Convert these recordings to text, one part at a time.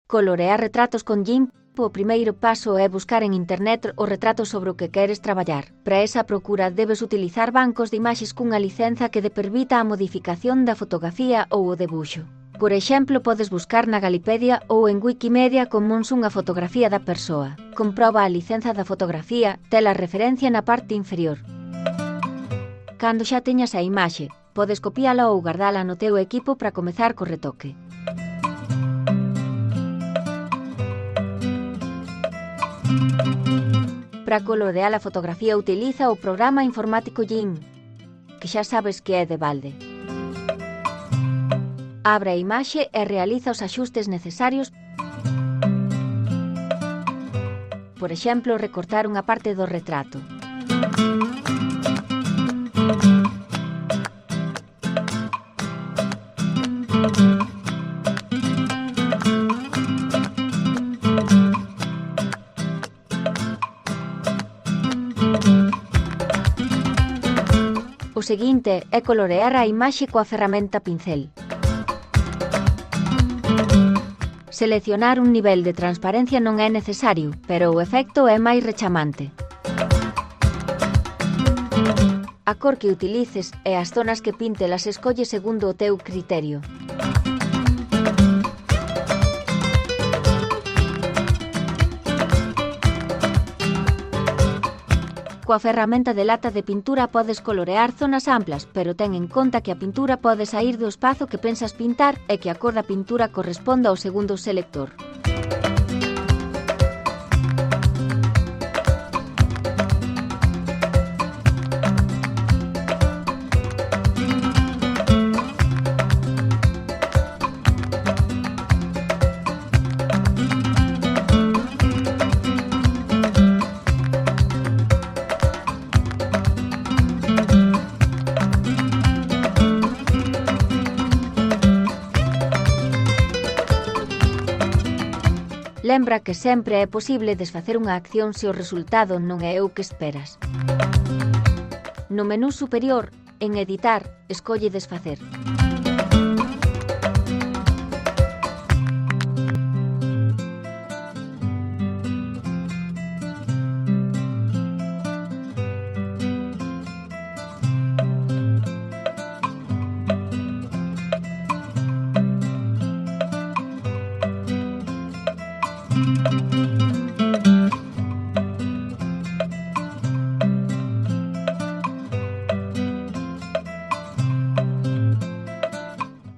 Colorear retratos con GIMP. O primeiro paso é buscar en internet o retrato sobre o que queres traballar. Para esa procura debes utilizar bancos de imaxes cunha licenza que te permita a modificación da fotografía ou o debuxo. Por exemplo, podes buscar na Galipedia ou en Wikimedia Commons unha fotografía da persoa. Comproba a licenza da fotografía, tela referencia na parte inferior. Cando xa teñas a imaxe, podes copiala ou guardala no teu equipo para comezar co retoque. Para colorear a fotografía utiliza o programa informático GIMP, que xa sabes que é de balde. Abre a imaxe e realiza os axustes necesarios. Por exemplo, recortar unha parte do retrato. O seguinte é colorear a imaxe coa ferramenta pincel. Seleccionar un nivel de transparencia non é necesario, pero o efecto é máis rechamante. A cor que utilices e as zonas que pintelas escolle segundo o teu criterio. Coa ferramenta de lata de pintura podes colorear zonas amplas, pero ten en conta que a pintura pode saír do espazo que pensas pintar e que a cor da pintura corresponda ao segundo selector. Lembra que sempre é posible desfacer unha acción se o resultado non é o que esperas. No menú superior, en Editar, escolle Desfacer.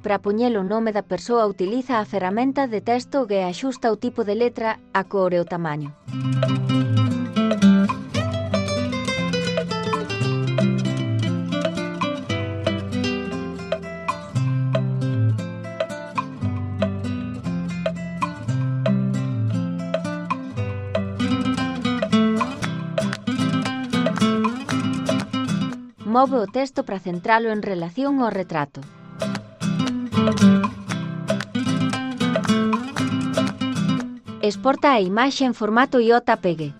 Para poñer o nome da persoa utiliza a ferramenta de texto que axusta o tipo de letra, a cor e o tamaño. Move o texto para centralo en relación ao retrato. Exporta a imaxe en formato JPG.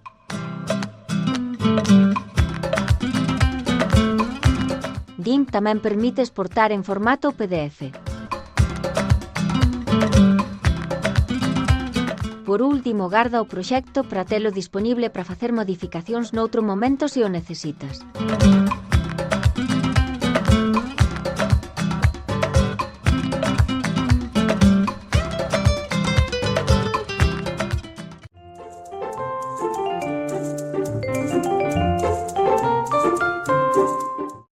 GIMP tamén permite exportar en formato PDF. Por último, garda o proxecto para telo disponible para facer modificacións noutro momento se o necesitas.